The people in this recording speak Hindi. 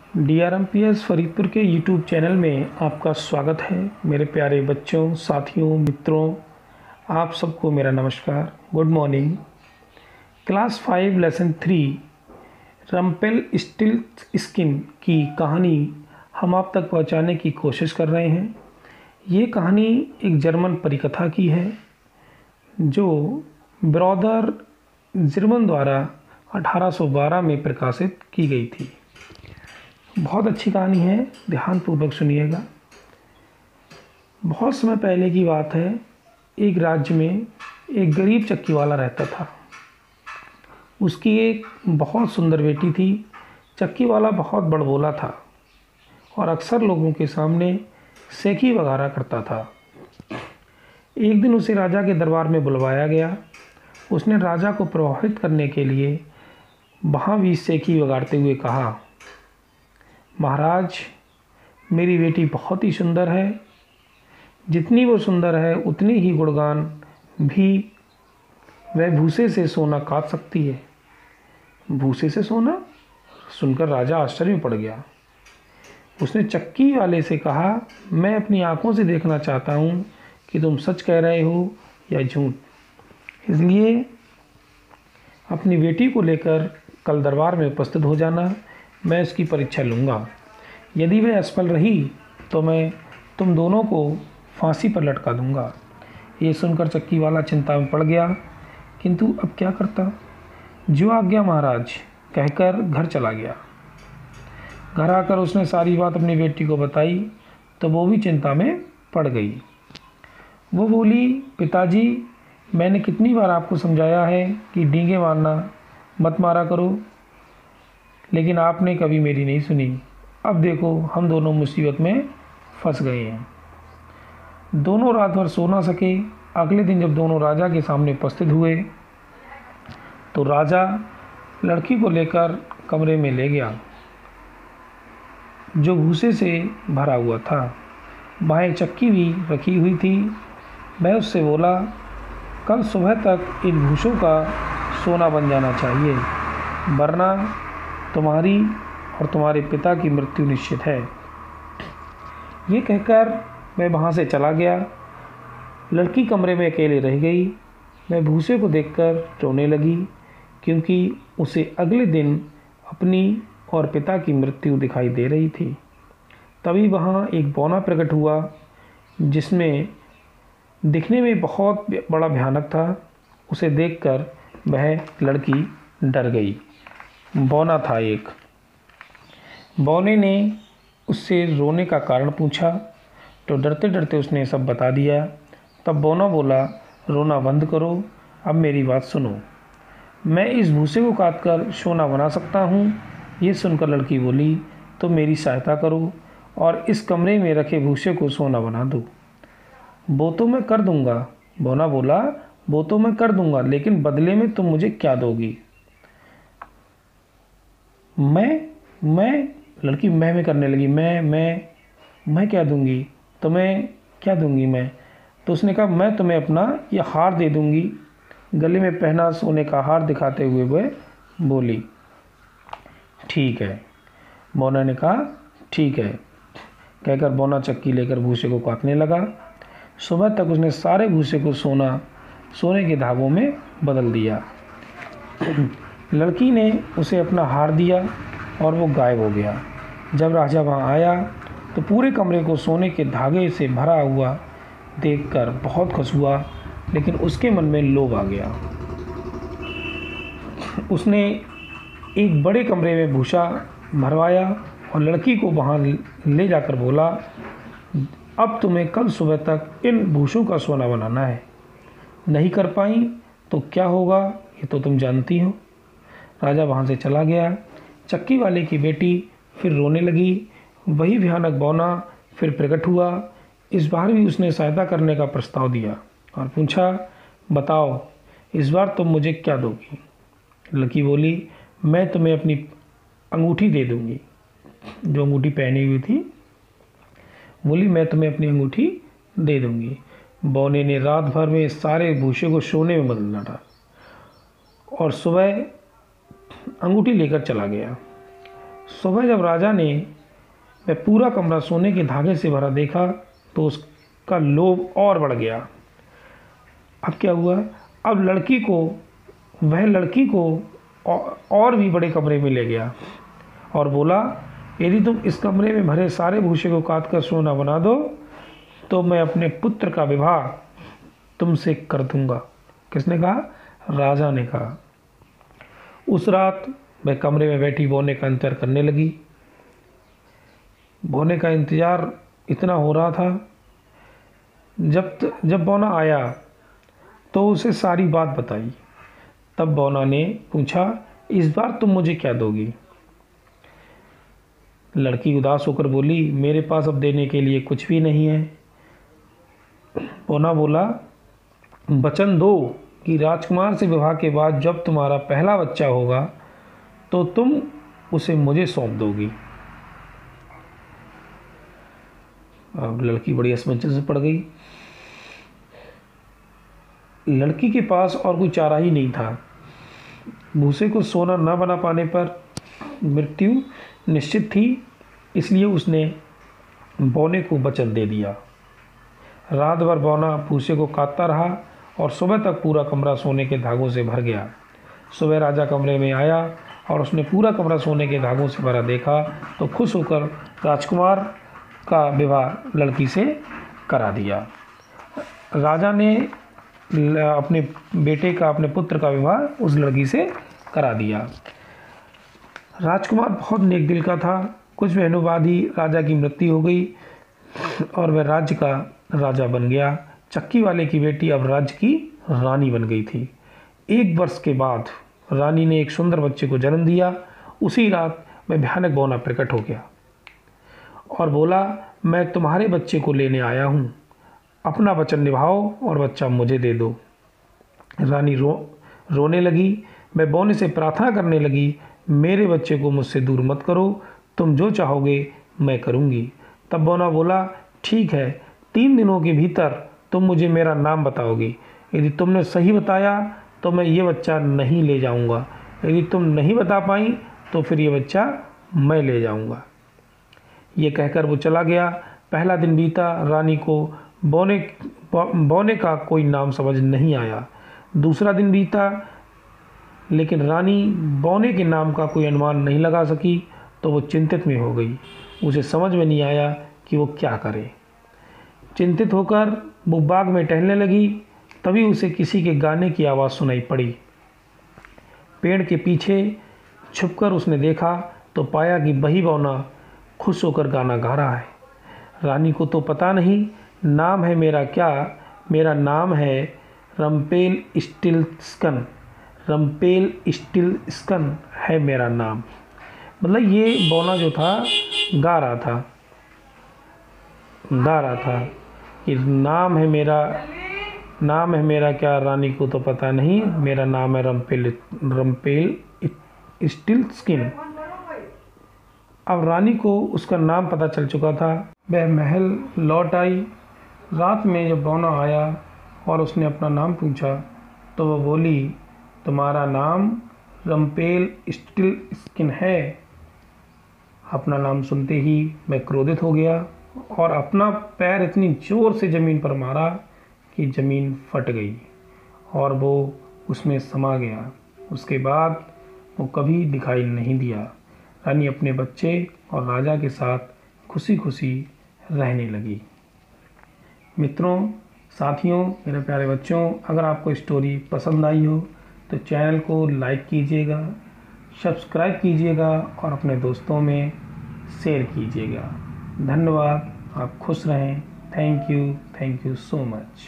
DRMPS फरीदपुर के यूट्यूब चैनल में आपका स्वागत है। मेरे प्यारे बच्चों, साथियों, मित्रों, आप सबको मेरा नमस्कार, good morning. Class 5 lesson 3 Rumpelstiltskin की कहानी हम आप तक पहुंचाने की कोशिश कर रहे हैं। ये कहानी एक जर्मन परिकथा की है जो ब्रॉदर जिरमन द्वारा 1812 में प्रकाशित की गई थी। बहुत अच्छी कहानी है, ध्यानपूर्वक सुनिएगा। बहुत समय पहले की बात है। एक राज्य में एक गरीब चक्की वाला रहता था। उसकी एक बहुत सुंदर बेटी थी। चक्की वाला बहुत बड़बोला था और अक्सर लोगों के सामने सेखी वगैरह करता था। एक दिन उसे राजा के दरबार में बुलवाया गया। उसने राजा को प्रभावित करने के लिए वहाँ भी सेखी वगाड़ते हुए कहा, महाराज, मेरी बेटी बहुत ही सुंदर है। जितनी वो सुंदर है उतनी ही गुणगान भी वह भूसे से सोना काट सकती है। भूसे से सोना सुनकर राजा आश्चर्य में पड़ गया। उसने चक्की वाले से कहा, मैं अपनी आंखों से देखना चाहता हूँ कि तुम सच कह रहे हो या झूठ। इसलिए अपनी बेटी को लेकर कल दरबार में उपस्थित हो जाना। मैं इसकी परीक्षा लूँगा। यदि वह असफल रही तो मैं तुम दोनों को फांसी पर लटका दूँगा। ये सुनकर चक्की वाला चिंता में पड़ गया, किंतु अब क्या करता। जो आज्ञा महाराज कहकर घर चला गया। घर आकर उसने सारी बात अपनी बेटी को बताई तो वो भी चिंता में पड़ गई। वो बोली, पिताजी, मैंने कितनी बार आपको समझाया है कि डींगे मारना मत मारा करो, लेकिन आपने कभी मेरी नहीं सुनी। अब देखो, हम दोनों मुसीबत में फंस गए हैं। दोनों रात भर सो ना सके। अगले दिन जब दोनों राजा के सामने उपस्थित हुए तो राजा लड़की को लेकर कमरे में ले गया जो भूसे से भरा हुआ था। वहाँ एक चक्की भी रखी हुई थी। वह उससे बोला, कल सुबह तक इन भूसों का सोना बन जाना चाहिए, वरना तुम्हारी और तुम्हारे पिता की मृत्यु निश्चित है। ये कहकर मैं वहाँ से चला गया। लड़की कमरे में अकेले रह गई। मैं भूसे को देखकर रोने लगी, क्योंकि उसे अगले दिन अपनी और पिता की मृत्यु दिखाई दे रही थी। तभी वहाँ एक बौना प्रकट हुआ, जिसमें दिखने में बहुत बड़ा भयानक था। उसे देखकर वह लड़की डर गई। बौना था एक। बौने ने उससे रोने का कारण पूछा तो डरते डरते उसने सब बता दिया। तब बौना बोला, रोना बंद करो, अब मेरी बात सुनो। मैं इस भूसे को काट कर सोना बना सकता हूँ। ये सुनकर लड़की बोली, तो मेरी सहायता करो और इस कमरे में रखे भूसे को सोना बना दो। वो तो मैं कर दूँगा। बौना बोला, वो तो मैं कर दूँगा, लेकिन बदले में तुम मुझे क्या दोगी। मैं लड़की मैं करने लगी। मैं क्या दूंगी तुम्हें, क्या दूंगी मैं। तो उसने कहा, मैं तुम्हें अपना ये हार दे दूंगी। गले में पहना सोने का हार दिखाते हुए वह बोली, ठीक है। बौना ने कहा, ठीक है। कहकर बौना चक्की लेकर भूसे को काटने लगा। सुबह तक उसने सारे भूसे को सोने के धागों में बदल दिया। लड़की ने उसे अपना हार दिया और वो गायब हो गया। जब राजा वहाँ आया तो पूरे कमरे को सोने के धागे से भरा हुआ देखकर बहुत खुश हुआ, लेकिन उसके मन में लोभ आ गया। उसने एक बड़े कमरे में भूसा भरवाया और लड़की को वहाँ ले जाकर बोला, अब तुम्हें कल सुबह तक इन भूसों का सोना बनाना है। नहीं कर पाई तो क्या होगा ये तो तुम जानती हो। राजा वहाँ से चला गया। चक्की वाले की बेटी फिर रोने लगी। वही भयानक बौना फिर प्रकट हुआ। इस बार भी उसने सहायता करने का प्रस्ताव दिया और पूछा, बताओ इस बार तुम मुझे क्या दोगी। लड़की बोली, मैं तुम्हें अपनी अंगूठी दे दूँगी। जो अंगूठी पहनी हुई थी, बोली, मैं तुम्हें अपनी अंगूठी दे दूँगी। बौने ने रात भर में सारे भूसे को सोने में बदल डाला और सुबह अंगूठी लेकर चला गया। सुबह जब राजा ने वह पूरा कमरा सोने के धागे से भरा देखा तो उसका लोभ और बढ़ गया। अब क्या हुआ, अब वह लड़की को और भी बड़े कमरे में ले गया और बोला, यदि तुम इस कमरे में भरे सारे भूसे को काट कर सोना बना दो तो मैं अपने पुत्र का विवाह तुमसे कर दूंगा। किसने कहा? राजा ने कहा। उस रात वह कमरे में बैठी बौने का इंतजार करने लगी। बौने का इंतजार इतना हो रहा था, जब बौना आया तो उसे सारी बात बताई। तब बौना ने पूछा, इस बार तुम मुझे क्या दोगी? लड़की उदास होकर बोली, मेरे पास अब देने के लिए कुछ भी नहीं है। बौना बोला, वचन दो कि राजकुमार से विवाह के बाद जब तुम्हारा पहला बच्चा होगा तो तुम उसे मुझे सौंप दोगी। अब लड़की बड़ी असमंजस में पड़ गई। लड़की के पास और कोई चारा ही नहीं था। भूसे को सोना न बना पाने पर मृत्यु निश्चित थी, इसलिए उसने बौने को वचन दे दिया। रात भर बौना भूसे को काटता रहा और सुबह तक पूरा कमरा सोने के धागों से भर गया। सुबह राजा कमरे में आया और उसने पूरा कमरा सोने के धागों से भरा देखा तो खुश होकर राजकुमार का विवाह लड़की से करा दिया। राजा ने अपने बेटे का, अपने पुत्र का विवाह उस लड़की से करा दिया। राजकुमार बहुत नेक दिल का था। कुछ महीनों बाद ही राजा की मृत्यु हो गई और वह राज्य का राजा बन गया। चक्की वाले की बेटी अब राज्य की रानी बन गई थी। 1 वर्ष के बाद रानी ने एक सुंदर बच्चे को जन्म दिया। उसी रात में भयानक बौना प्रकट हो गया और बोला, मैं तुम्हारे बच्चे को लेने आया हूँ, अपना वचन निभाओ और बच्चा मुझे दे दो। रानी रोने लगी। मैं बौने से प्रार्थना करने लगी, मेरे बच्चे को मुझसे दूर मत करो, तुम जो चाहोगे मैं करूँगी। तब बौना बोला, ठीक है, 3 दिनों के भीतर तुम मुझे मेरा नाम बताओगी। यदि तुमने सही बताया तो मैं ये बच्चा नहीं ले जाऊंगा, यदि तुम नहीं बता पाई तो फिर ये बच्चा मैं ले जाऊंगा। ये कहकर वो चला गया। पहला दिन बीता, रानी को बौने का कोई नाम समझ नहीं आया। दूसरा दिन बीता, लेकिन रानी बौने के नाम का कोई अनुमान नहीं लगा सकी तो वो चिंतित में हो गई। उसे समझ में नहीं आया कि वो क्या करे। चिंतित होकर वो बाग में टहलने लगी। तभी उसे किसी के गाने की आवाज़ सुनाई पड़ी। पेड़ के पीछे छुपकर उसने देखा तो पाया कि वही बौना खुश होकर गाना गा रहा है। रानी को तो पता नहीं नाम है मेरा क्या, मेरा नाम है रम्पेल स्टिल्स्कन, रम्पेल स्टिल्स्कन है मेरा नाम। मतलब ये बौना जो था गा रहा था कि नाम है मेरा क्या, रानी को तो पता नहीं, मेरा नाम है रम्पेल स्टिल्स्किन। अब रानी को उसका नाम पता चल चुका था। वह महल लौट आई। रात में जब बौना आया और उसने अपना नाम पूछा तो वह बोली, तुम्हारा नाम रम्पेल स्टिल्स्किन है। अपना नाम सुनते ही मैं क्रोधित हो गया और अपना पैर इतनी ज़ोर से ज़मीन पर मारा कि ज़मीन फट गई और वो उसमें समा गया। उसके बाद वो कभी दिखाई नहीं दिया। रानी अपने बच्चे और राजा के साथ खुशी खुशी रहने लगी। मित्रों, साथियों, मेरे प्यारे बच्चों, अगर आपको स्टोरी पसंद आई हो तो चैनल को लाइक कीजिएगा, सब्सक्राइब कीजिएगा और अपने दोस्तों में शेयर कीजिएगा। धन्यवाद। आप खुश रहें। Thank you so much.